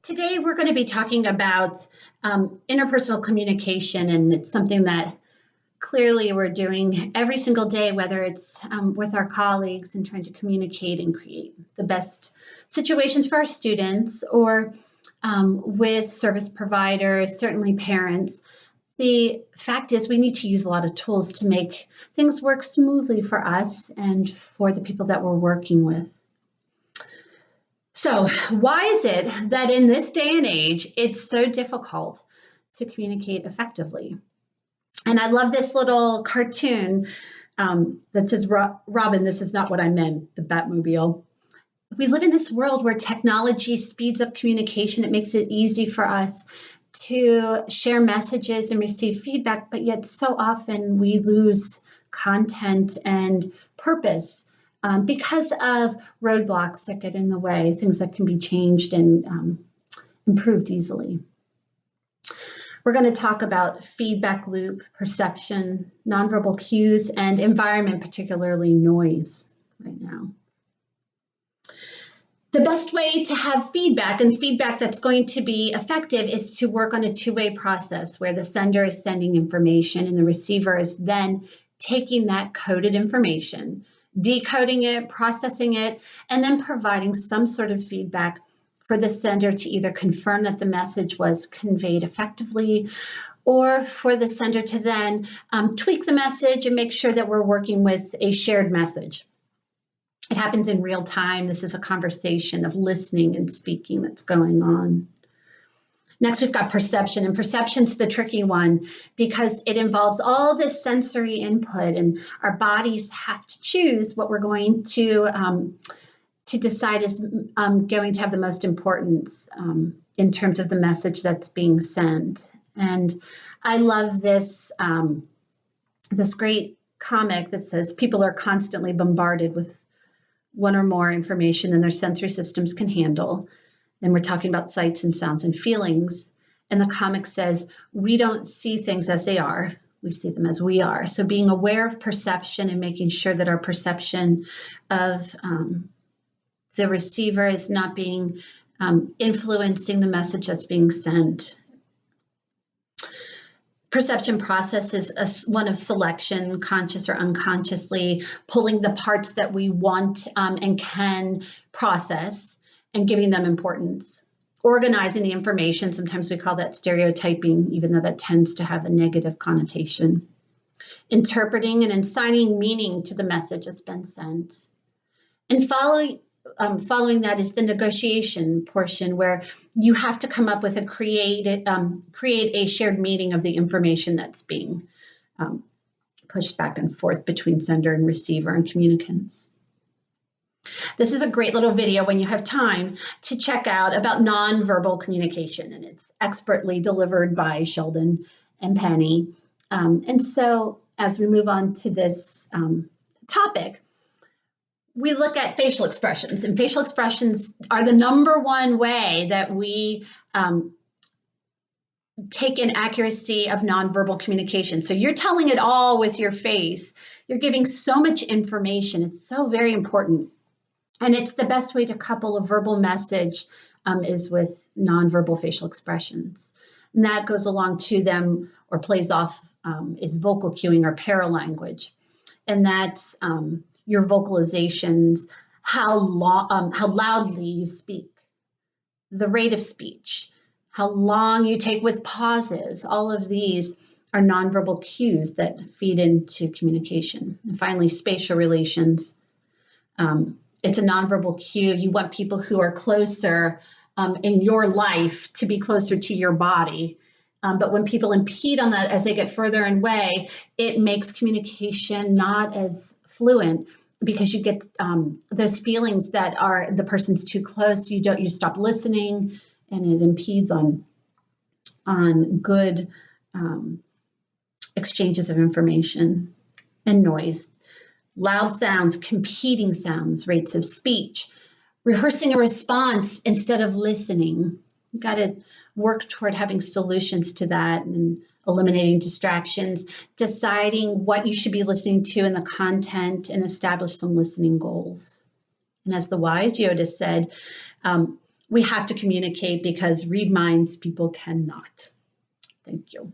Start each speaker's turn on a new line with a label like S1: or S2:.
S1: Today we're going to be talking about interpersonal communication, and it's something that clearly we're doing every single day, whether it's with our colleagues and trying to communicate and create the best situations for our students, or with service providers, certainly parents. The fact is we need to use a lot of tools to make things work smoothly for us and for the people that we're working with. So why is it that in this day and age, it's so difficult to communicate effectively? And I love this little cartoon that says, Robin, this is not what I meant, the Batmobile. We live in this world where technology speeds up communication. It makes it easy for us to share messages and receive feedback, but yet so often we lose content and purpose because of roadblocks that get in the way, things that can be changed and improved easily. We're going to talk about feedback loop, perception, nonverbal cues, and environment, particularly noise right now. The best way to have feedback, and feedback that's going to be effective, is to work on a two-way process where the sender is sending information and the receiver is then taking that coded information, decoding it, processing it, and then providing some sort of feedback for the sender to either confirm that the message was conveyed effectively, or for the sender to then tweak the message and make sure that we're working with a shared message. It happens in real time. This is a conversation of listening and speaking that's going on. Next, we've got perception, and perception's the tricky one because it involves all this sensory input, and our bodies have to choose what we're going to decide is going to have the most importance in terms of the message that's being sent. And I love this, this great comic that says people are constantly bombarded with one or more information than their sensory systems can handle. And we're talking about sights and sounds and feelings. And the comic says, we don't see things as they are, we see them as we are. So being aware of perception and making sure that our perception of the receiver is not being influencing the message that's being sent. Perception process is one of selection, conscious or unconsciously, pulling the parts that we want and can process and giving them importance. Organizing the information, sometimes we call that stereotyping, even though that tends to have a negative connotation. Interpreting and assigning meaning to the message that's been sent. And following that is the negotiation portion, where you have to come up with create a shared meaning of the information that's being pushed back and forth between sender and receiver and communicants. This is a great little video when you have time to check out about nonverbal communication, and it's expertly delivered by Sheldon and Penny. And so as we move on to this topic, we look at facial expressions, and facial expressions are the #1 way that we take in accuracy of nonverbal communication. So you're telling it all with your face. You're giving so much information. It's so very important. And it's the best way to couple a verbal message is with nonverbal facial expressions. And that goes along to them or plays off is vocal cueing or paralanguage. And that's your vocalizations, how loudly you speak, the rate of speech, how long you take with pauses. All of these are nonverbal cues that feed into communication. And finally, spatial relations. It's a nonverbal cue. You want people who are closer in your life to be closer to your body. But when people impede on that as they get further away, it makes communication not as fluent, because you get those feelings that are the person's too close. You stop listening, and it impedes on good exchanges of information. And noise. Loud sounds, competing sounds, rates of speech, rehearsing a response instead of listening. You've got to work toward having solutions to that and eliminating distractions, deciding what you should be listening to in the content, and establish some listening goals. And as the wise Yoda said, we have to communicate because read minds people cannot. Thank you.